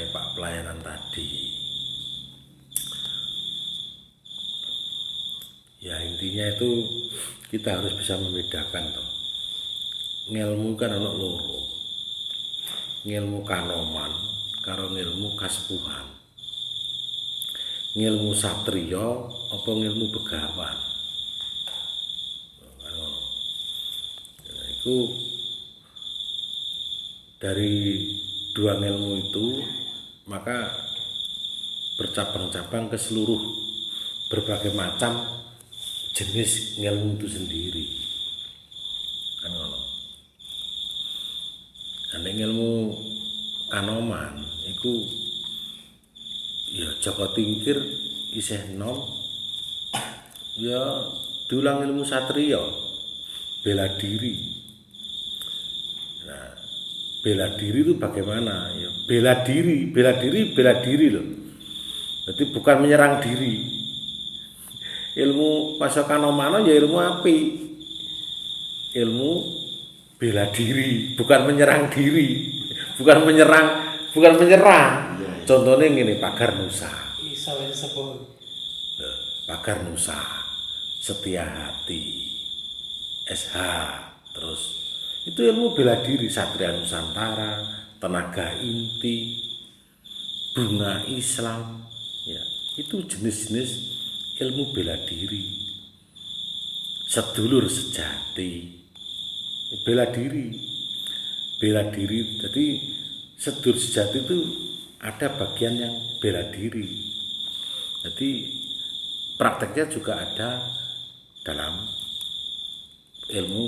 mengenai Pak pelayanan tadi. Ya intinya itu kita harus bisa membedakan toh. Ngilmu kan ana loro. Ngilmu kanoman karo ngilmu kasepuhan. Ngilmu satriya apa ngilmu begawan. Nah, itu dari dua ngilmu itu maka bercabang-cabang ke seluruh berbagai macam jenis ngilmu itu sendiri kan ngono. Ane ngilmu kanoman iku ya Joko Tingkir isih nom ya diulang ilmu satriya bela diri. Nah, bela diri itu bagaimana ya, bela diri loh. Jadi bukan menyerang diri. Ilmu pasokanomano ya ilmu api, ilmu bela diri, bukan menyerang diri, bukan menyerang. Contohnya gini, pagar nusa, pagar nusa, setia hati, SH, terus itu ilmu bela diri, Satria Nusantara, tenaga inti, bunga Islam, ya itu jenis-jenis ilmu bela diri. Sedulur sejati, bela diri. Jadi sedulur sejati itu ada bagian yang bela diri. Jadi prakteknya juga ada dalam ilmu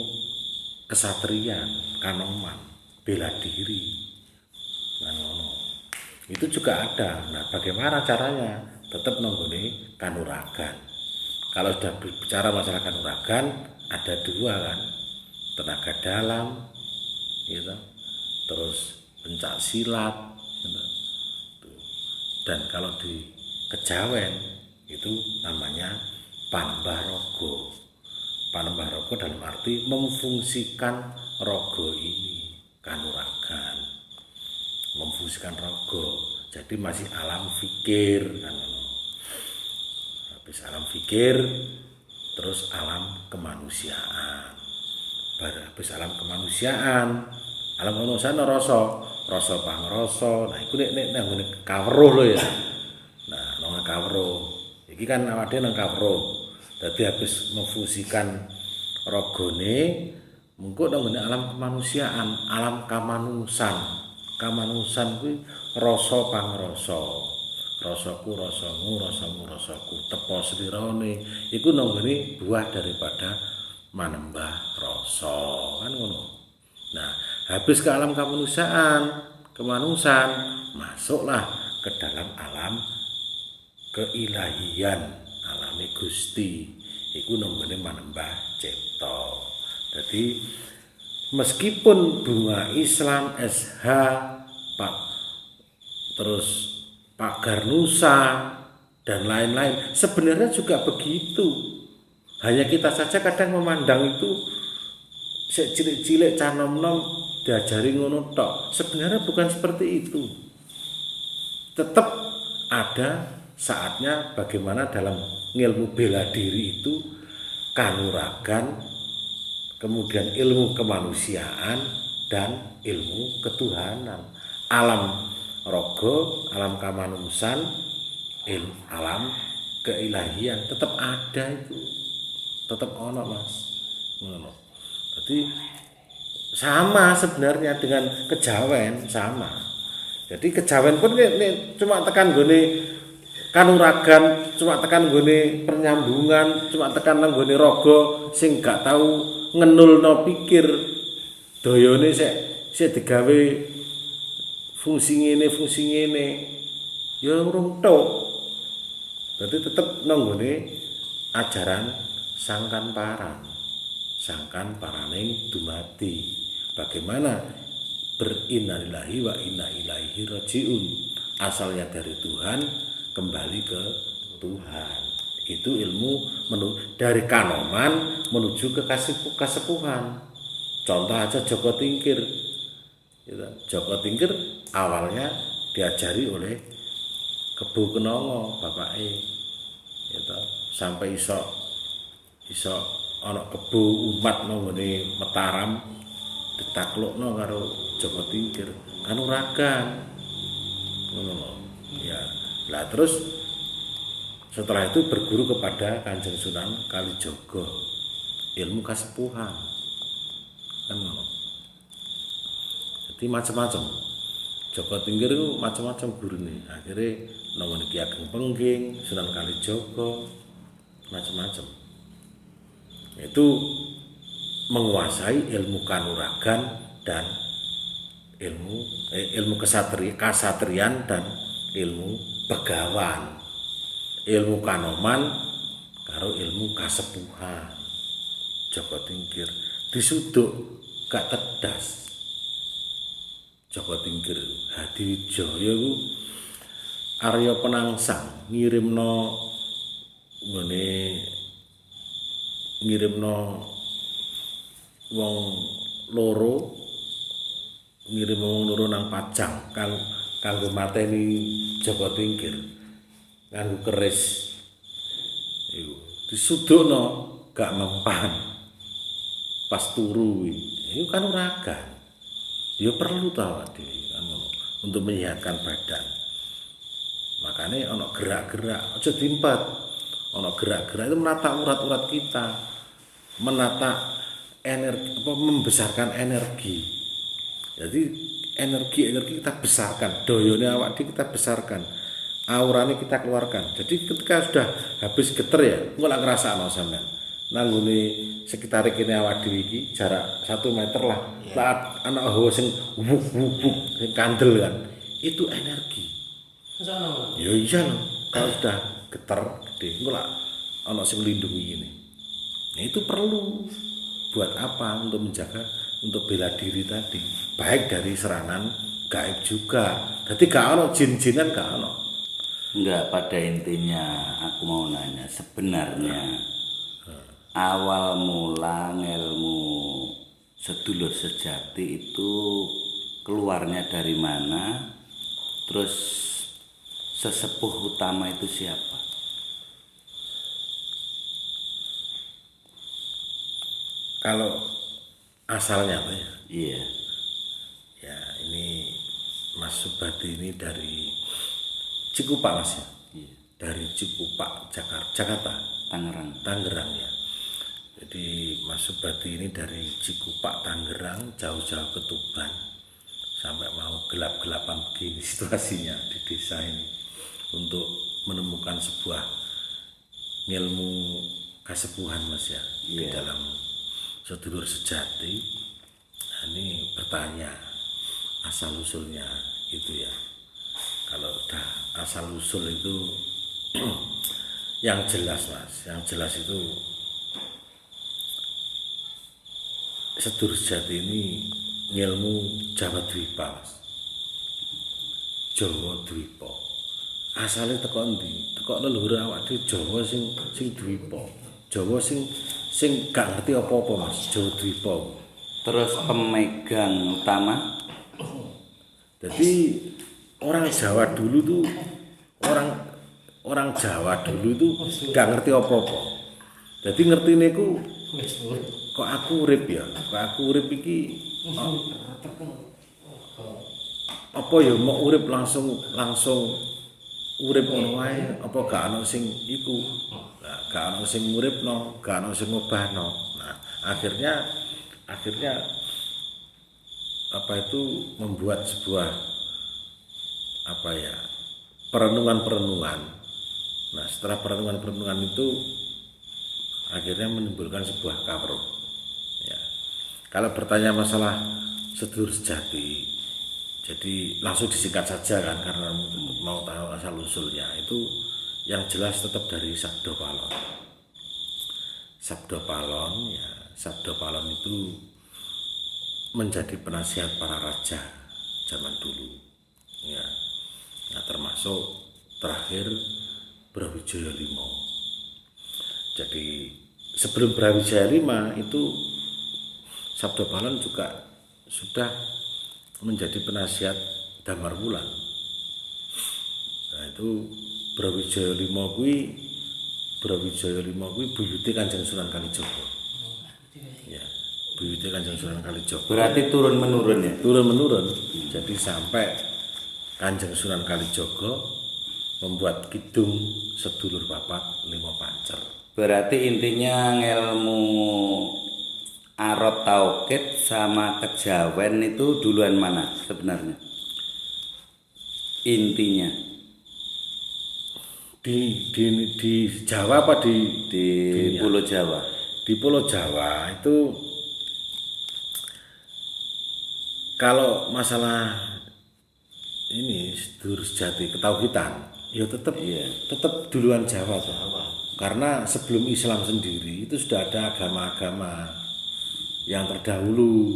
kesatrian, kanoman, bela diri. Itu juga ada. Nah, bagaimana caranya? Tetap nonggone kanuragan. Kalau sudah bicara masalah kanuragan, ada dua kan, tenaga dalam, gitu, terus pencak silat, gitu. Dan kalau di kejawen itu namanya panembah-rogo. Panembah-rogo dalam arti memfungsikan rogo ini, kanuragan, memfungsikan rogo. Jadi masih alam fikir kan. Habis alam fikir terus alam kemanusiaan. Habis alam kemanusiaan rasa pangrasa. Nah iku nek nang kawruh lho ya. Nah nang kawruh iki kan awake nang kawruh. Dadi habis memfungsikan ragane mengko nang alam kemanusiaan, alam kamanusan. Kamanusan kuwi rasa pangrasa. Rasaku rasamu, rasamu rasaku, tepo slirane iku nanggone buah daripada manembah rasa kan ngono. Nah, habis ke alam kemanusan, masuklah ke dalam alam keilahian, alame Gusti. Iku nanggone manembah cipta. Jadi meskipun bunga Islam SH Pak terus pagar nusa dan lain-lain sebenarnya juga begitu. Hanya kita saja kadang memandang itu cilik-cilik canom-nom diajari ngono tok. Sebenarnya bukan seperti itu. Tetap ada saatnya bagaimana dalam ilmu bela diri itu kanuragan, kemudian ilmu kemanusiaan dan ilmu ketuhanan. Alam rogo, alam kamanusan, alam keilahian tetap ada itu. Tetap ono Mas. Ngono. Jadi sama sebenarnya dengan kejawen sama. Jadi kejawen pun cuma tekan gone kanuragan, cuma tekan gone pernyambungan, cuma tekan nang gone raga sing gak tahu ngenulno pikir dayane sik digawe fungsi ngene ya urung tok. Dadi tetep nang gone ajaran sangkan paraning dumati. Bagaimana berinnalillahi wa inna ilaihi rajiun. Asalnya dari Tuhan, kembali ke Tuhan. Itu ilmu dari kanoman menuju ke kasepuhan. Contoh aja Joko Tingkir. Joko Tingkir awalnya diajari oleh Kebo Kenanga bapake ya toh sampai iso ana kebo umat nang ngene Mataram ditaklukno karo Joko Tingkir Kanuragan ngono lho ya. Lah terus setelah itu berguru kepada Kanjeng Sunan Kalijaga ilmu kasepuhan kan ngono. Jadi macam-macam Joko Tingkir itu macam-macam gurune. Akhirnya nang Ki Ageng Pengging, Sunan Kalijaga macam-macam. Itu menguasai ilmu kanuragan dan ilmu kasatrian dan ilmu begawan, ilmu kanoman karo ilmu kasepuhan. Joko Tingkir disuduk gak tedas. Joko Tingkir Hadiwijaya iku Arya Penangsang ngirimno wong loro nang Pajang kanggo mateni Joko Tingkir nganggo keris iku disudukno gak mempan pas turu iku kan uragan ya perlu tahu kan untuk menyehatkan badan. Makanya ono gerak-gerak aja diempat, ono gerak-gerak itu menata urat-urat kita, menata energi membesarkan energi. Jadi energi kita besarkan, doyone awak kita besarkan, aurane kita keluarkan. Jadi ketika sudah habis geter ya, engko lak ngrasakno sampean. Nanggone sekitar kene awak dhewe iki jarak 1 meter lah. Lah ana hawa sing wuk-wuk sing kandel kan. Itu energi. Ya iya loh. Kalau sudah geter gede, engko lak ana sing nglindungi ini. Nah, itu perlu buat apa? Untuk menjaga, untuk bela diri tadi, baik dari serangan gaib juga. Jadi gak ono jin-jinan gak ono. Enggak, pada intinya aku mau nanya sebenarnya awal mula ilmu sedulur sejati itu keluarnya dari mana? Terus sesepuh utama itu siapa? Kalau asalnya apa ya? Iya. Ya ini Mas Subadi ini dari Cikupa Mas ya? Iya. Dari Cikupa, Jakarta. Tangerang ya. Jadi Mas Subadi ini dari Cikupa, Tangerang, jauh-jauh ke Tuban. Sampai mau gelap-gelapan begini situasinya di desa ini. Untuk menemukan sebuah ilmu kasepuhan Mas ya. Di dalam sedulur sejati. Nah, ini bertanya asal usulnya gitu ya. Kalau udah asal usul itu yang jelas Mas, yang jelas itu sedulur sejati ini ngilmu Jawa Dwipa Mas. Jawa Dwipa. Asale teko endi? Teko leluhur awak dhewe Jawa sing Dwipa. Jawa sing gak ngerti apa-apa Mas, Jawa Dwipa. Terus pemegang utama? Jadi orang Jawa dulu tuh orang Jawa dulu tuh gak ngerti apa-apa. Jadi ngertine ku kok aku urip ya, kok aku urip iki apa ya mau urip langsung urip ngono wae apa gak ana sing iku. Nah, gak ana sing uripno, gak ana sing ngobahno. Nah, akhirnya apa itu membuat sebuah apa ya perenungan. Nah setelah perenungan itu akhirnya menimbulkan sebuah kawruh. Ya. Kalau bertanya masalah sedulur sejati, jadi langsung disingkat saja kan karena mau tahu asal usulnya itu yang jelas tetap dari Sabdo Palon. Sabdo Palon ya, Sabdo Palon itu menjadi penasihat para raja zaman dulu. Ya. Nah, termasuk terakhir Brawijaya V. Jadi sebelum Brawijaya V itu Sabdo Palon juga sudah menjadi penasihat Damar Wulan. itu Brawijaya 5 kuwi buyute Kanjeng Sunan Kalijaga. Ya, buyute Kanjeng Sunan Kalijaga. Berarti turun menurun ya. Turun menurun. Jadi sampai Kanjeng Sunan Kalijaga membuat kidung sedulur papat 5 pancer. Berarti intinya ngelmu Arab Tauhid sama kejawen itu duluan mana sebenarnya? Intinya Di Jawa apa di dunia? Pulau Jawa. Di Pulau Jawa itu kalau masalah ini sedulur sejati ketauhidan ya tetap duluan Jawa tuh. Karena sebelum Islam sendiri itu sudah ada agama-agama yang terdahulu,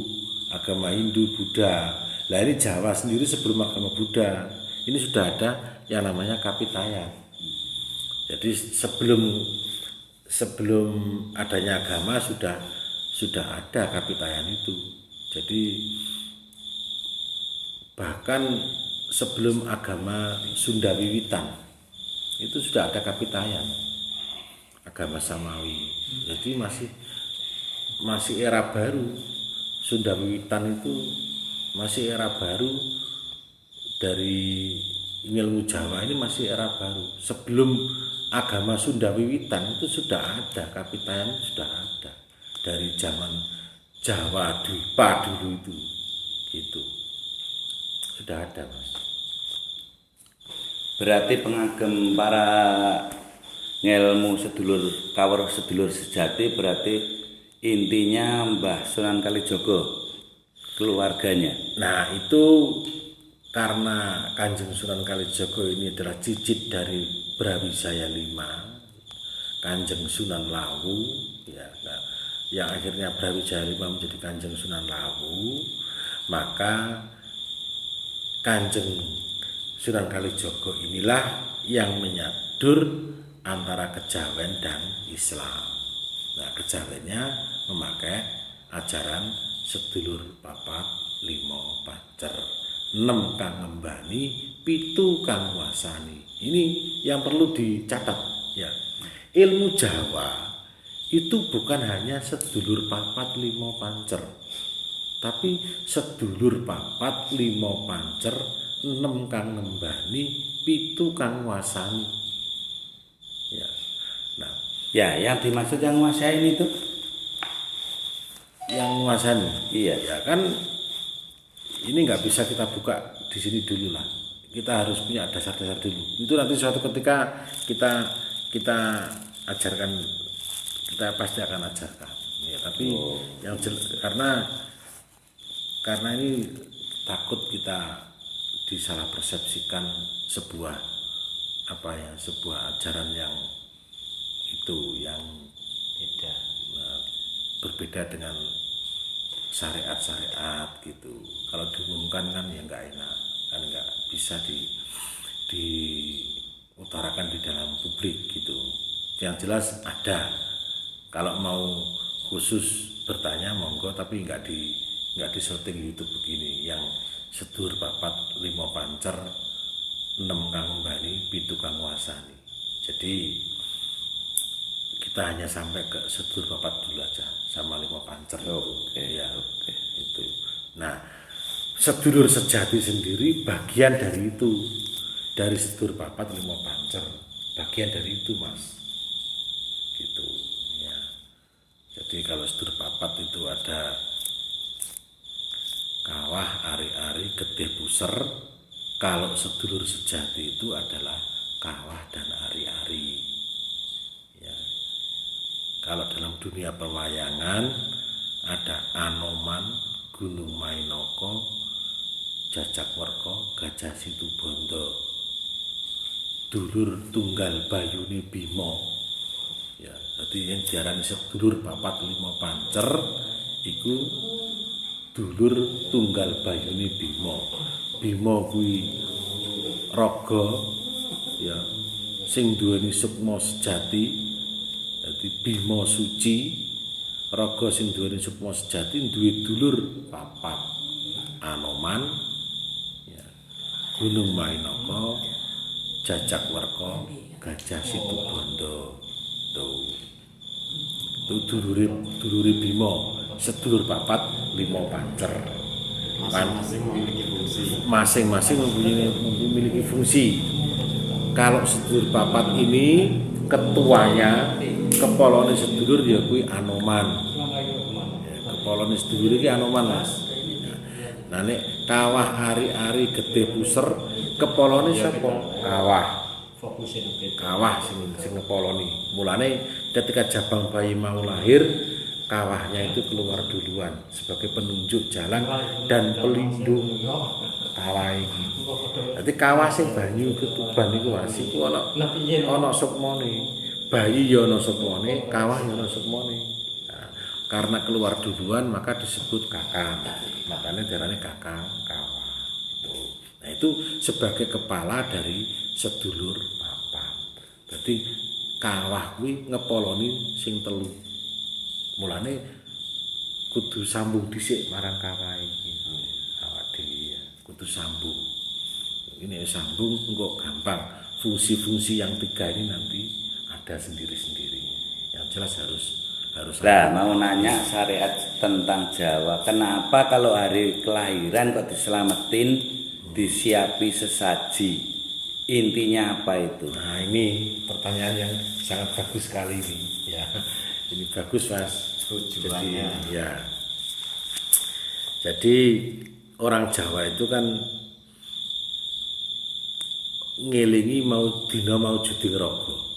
agama Hindu, Buddha. Lah ini Jawa sendiri sebelum agama Buddha ini sudah ada yang namanya Kapitayan. Jadi sebelum adanya agama sudah ada Kapitayan itu. Jadi bahkan sebelum agama Sunda Wiwitan itu sudah ada Kapitayan, agama Samawi. Jadi masih era baru. Sunda Wiwitan itu masih era baru. Dari ilmu Jawa ini masih era baru. Sebelum agama Sunda Wiwitan itu sudah ada Kapitayan, sudah ada dari zaman Jawa Dwipa dulu itu, gitu sudah ada, Mas. Berarti pengagem para ngelmu sedulur kawruh sedulur sejati berarti intinya Mbah Sunan Kalijaga keluarganya. Nah itu karena Kanjeng Sunan Kalijaga ini adalah cicit dari Brawijaya 5, Kanjeng Sunan Lawu, ya, nah, yang akhirnya Brawijaya 5 menjadi Kanjeng Sunan Lawu, maka Kanjeng Sunan Kalijaga inilah yang menyadur antara kejawen dan Islam. Nah, kejawennya memakai ajaran sedulur papat 5 pancer, 6 kang ngembani, 7 kang wasani. Ini yang perlu dicatat ya. Ilmu Jawa itu bukan hanya sedulur papat 5 pancer, tapi sedulur papat 5 pancer, 6 kang ngembani, 7 kang wasani. Ya. Nah, Ya, yang dimaksud yang nguasain itu yang wasani. iya. Ya kan ini nggak bisa kita buka di sini dulu lah. Kita harus punya dasar-dasar dulu. Itu nanti suatu ketika kita ajarkan, kita pasti akan ajarkan. Ya, tapi yang karena ini takut kita disalah persepsikan sebuah ajaran yang itu yang Beda. berbeda dengan syariat gitu. Kalau diumumkan kan ya nggak enak, kan nggak bisa diutarakan di dalam publik gitu. Yang jelas ada. Kalau mau khusus bertanya monggo, tapi nggak di syuting YouTube begini. Yang sedulur papat 5 pancer, 6 kang ngembani, 7 kang wasani. Jadi kita hanya sampai ke sedulur papat dulu aja sama 5 pancer. Oke, Ya, oke. itu. Nah, sedulur sejati sendiri bagian dari itu, dari sedulur papat 5 pancer, bagian dari itu, Mas. Gitu. Ya. Jadi kalau sedulur papat itu ada kawah, ari-ari, getih puser. Kalau sedulur sejati itu adalah kawah dan ari-ari. Ya. Kalau dalam dunia pewayangan ada Anoman, Gunung Mainoko, Jajakwerko, Gajah Situbondo, dulur tunggal bayuni Bimo. Ya, jadi yang diarani sedulur papat 5 pancer iku dulur tunggal bayuni Bimo. Bimo kuwi raga ya sing duweni sukma sejati. Jadi Bima suci, raga sing duweni sukma sejati duwe dulur papat. Anoman, ya, Gunung Mainaka, Jajak Werka Gajah Situbondo. Tuh. Itu dulure Bima, sedulur papat 5 pancer. Masing-masing memiliki fungsi. Masing-masing memiliki fungsi. Kalau sedulur papat ini ketuanya kepolone sedulur ya kuwi Anoman. Ya, kepolone sedulur iki Anoman, Mas. Nah nek kawah ari-ari gede puser kepolone sapa? Kawah. Kawah sing ngepoloni. Mulane ketika jabang bayi mau lahir, kawahnya itu keluar duluan sebagai penunjuk jalan dan pelindung kawah iki. Dadi kawah sing banyu ketuban iku Mas iku ana sukmane. Bayi ya ana sukmane, kawah ya ana sukmane. Nah, karena keluar duluan maka disebut kakang. Makanya diarani kakang kawah. Nah, itu sebagai kepala dari sedulur papat. Jadi kawah kuwi ngepoloni sing telu. Mulane kudu sambung dhisik marang kawah iki. Awak dhewe kudu sambung. Ini sambung engko gampang. Fungsi-fungsi yang 3 ini nanti ada sendiri-sendiri. Yang jelas harus Lah mau nanya syariat tentang Jawa. Kenapa kalau hari kelahiran kok diselamatin, disiapi sesaji? Intinya apa itu? Nah ini pertanyaan yang sangat bagus sekali ini. Ya, ini bagus Mas. Tujuannya. Jadi orang Jawa itu kan ngelingi mau dina mau juding raga.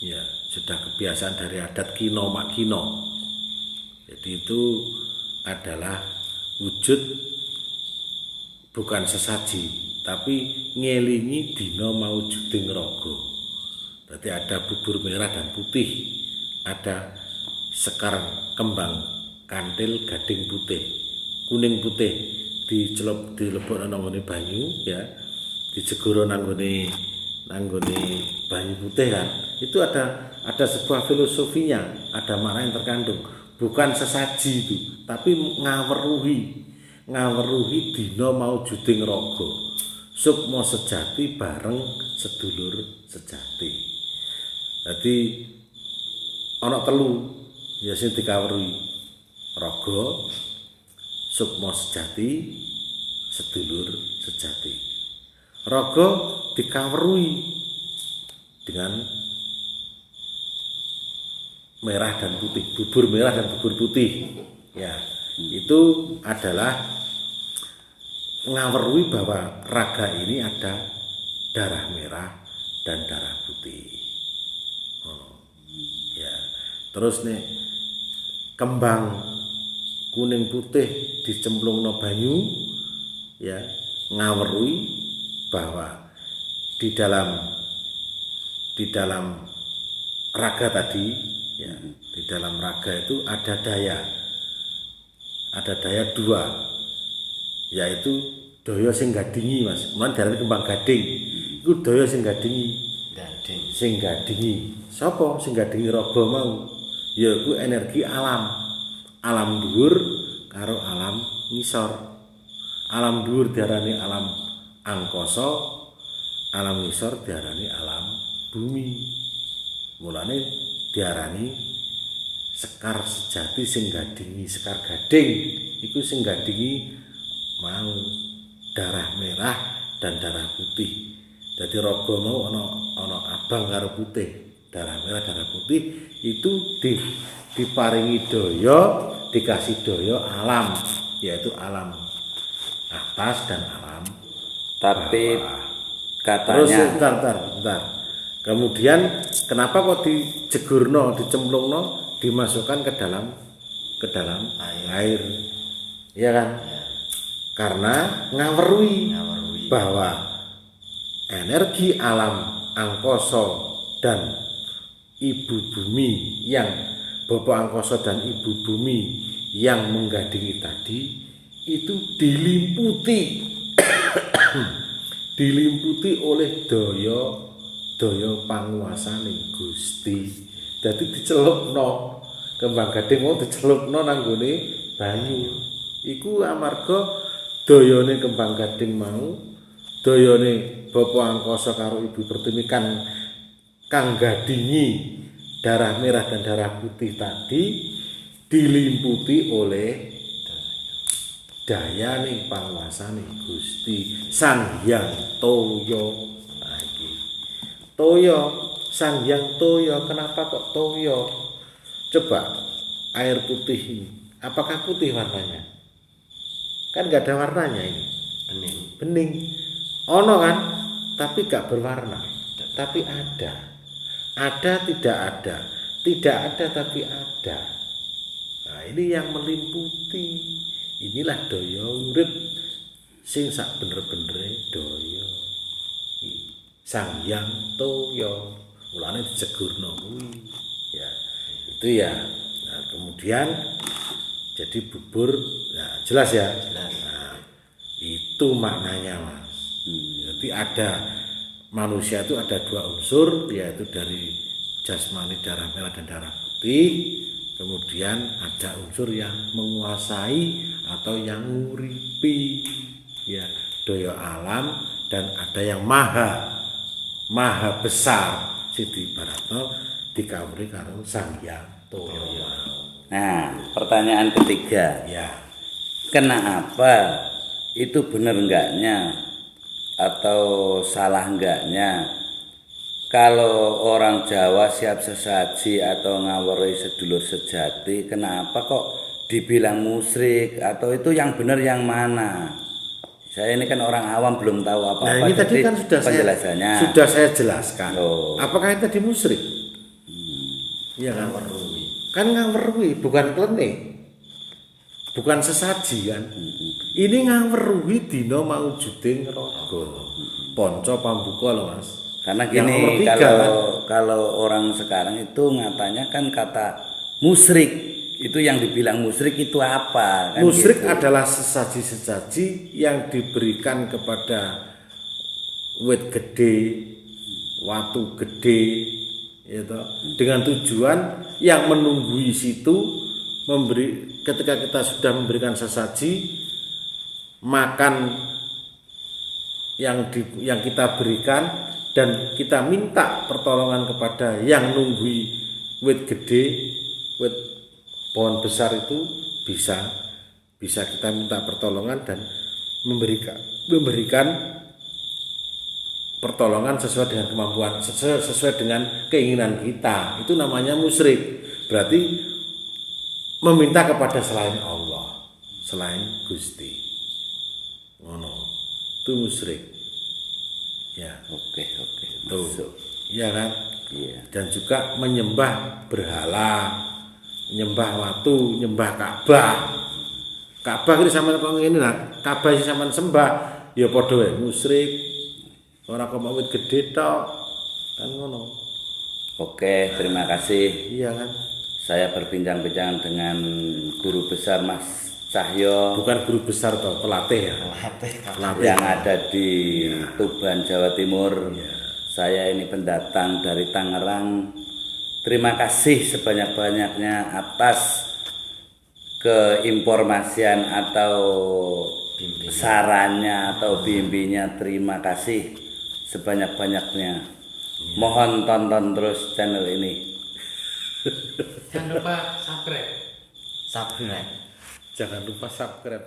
Ya, sudah kebiasaan dari adat kino mak kino. Jadi itu adalah wujud bukan sesaji, tapi ngelingi dina mau juding raga. Jadi ada bubur merah dan putih, ada sekar kembang kantil gading putih, kuning putih dicelup dilebokno nang ngene banyu ya, dijegoro nang ngene banyu putih kan. Itu ada sebuah filosofinya, ada makna yang terkandung. Bukan sesaji itu, tapi ngaweruhi dina mau juding raga. Sukma sejati bareng sedulur sejati. Jadi ana telu ya sing dikaweruhi. Raga, sukma sejati, sedulur sejati. Raga dikaweruhi dengan merah dan putih, bubur merah dan bubur putih. Ya, itu adalah ngaweruhi bahwa raga ini ada darah merah dan darah putih. Ya, terus nih kembang kuning putih dicemplungno banyu, ya ngaweruhi bahwa di dalam raga tadi, ya di dalam raga itu ada daya 2, yaitu daya sing gadingi Mas. Mun diarani kembang gading, iku daya sing gadingi. Sing gadingi. Sapa sing gadingi raga mau? Ya iku energi alam. Alam dhuwur karo alam ngisor. Alam dhuwur diarani alam angkasa, alam ngisor diarani alam bumi. Mulane diarani sekar sejati sing gadingi, sekar gading iku sing gadingi mau darah merah dan darah putih. Jadi raga mau ana abang karo putih, darah merah darah putih itu diparingi daya, dikasih daya alam, yaitu alam atas dan alam Tapi bawah. katanya Terus bentar. Kemudian kenapa kok dijegurno, dicemplungno, dimasukkan ke dalam air. Iya kan? Karena ngaweruhi bahwa energi alam angkasa dan ibu bumi yang Bapak angkasa dan ibu bumi yang menggadingi tadi itu diliputi oleh daya panguwasaning Gusti. Dadi dicelupno kembang gading mau dicelupno nang gone banyu. Iku amarga dayane kembang gading mau dayane Bapak Angkasa karo Ibu Pertiwi kang gadingi darah merah dan darah putih tadi dilimputi oleh daya nih panguasane Gusti Sang Hyang Toya. Nah, iki. Toya, Sang Hyang Toya, kenapa kok Toya? Coba air putih ini, apakah putih warnanya? Kan nggak ada warnanya ini. Bening. Ono kan, tapi gak berwarna. Tapi ada. Ada tidak ada. Tidak ada tapi ada. Nah, ini yang melimputi. Inilah daya urip sing sak bener-benere daya. Sang Hyang Toya. Mulane disegurno kuwi. Ya, itu ya. Nah, kemudian jadi bubur, nah, jelas ya. Jelas. Nah, itu maknanya, Mas. Jadi ada manusia itu ada dua unsur, yaitu dari jasmani darah merah dan darah putih. Kemudian ada unsur yang menguasai atau yang nguripi, ya, daya alam, dan ada yang maha besar. Sidi Baratno dikawuri karo Sang Hyang Toya. Nah, pertanyaan ketiga. Ya, Kenapa itu benar enggaknya atau salah enggaknya kalau orang Jawa siap sesaji atau ngawuri sedulur sejati, kenapa kok dibilang musyrik atau itu yang benar yang mana? Saya ini kan orang awam belum tahu apa-apa. nah ini tadi jadi kan penjelasannya. sudah saya jelaskan. Oh. Apakah itu tadi musyrik? Iya kan? Kan ngaweruhi, bukan klenik. Bukan sesaji kan. Ini ngaweruhi dina maujuding raga. Panca pambuka lho Mas. Karena Yang gini, nomor 3, kalau orang sekarang itu ngatanya kan kata musyrik, itu yang dibilang musyrik itu apa? Kan musyrik gitu. adalah sesaji-sesaji yang diberikan kepada wit gede, watu gede, gitu, dengan tujuan yang menunggui situ memberi. Ketika kita sudah memberikan sesaji, makan yang kita berikan dan kita minta pertolongan kepada yang nunggui wit gede, wit pohon besar itu bisa kita minta pertolongan dan memberikan pertolongan sesuai dengan kemampuan, sesuai dengan keinginan kita. Itu namanya musyrik. Berarti meminta kepada selain Allah, selain Gusti. Ngono. Itu musyrik. Ya, Oke, tuh. Iya kan? Iya. Dan juga menyembah berhala, menyembah watu, menyembah Ka'bah. Ka'bah iki sampean kok ngene lah, Ka'bah sing sampean sembah ya padha wae musyrik. Ora kok wit gedhe tok. Kan ngono. Oke, terima kasih. Iya kan? Saya berbincang-bincang dengan guru besar Mas Cahyo Bukan guru besar toh, pelatih ya. Pelatih. yang ada di Tuban, Jawa Timur. Saya ini pendatang dari Tangerang. Terima kasih sebanyak-banyaknya atas keinformasian atau sarannya atau bimbingnya. Terima kasih sebanyak-banyaknya. Mohon tonton terus channel ini. Jangan lupa subscribe. Subscribe. Jangan lupa subscribe.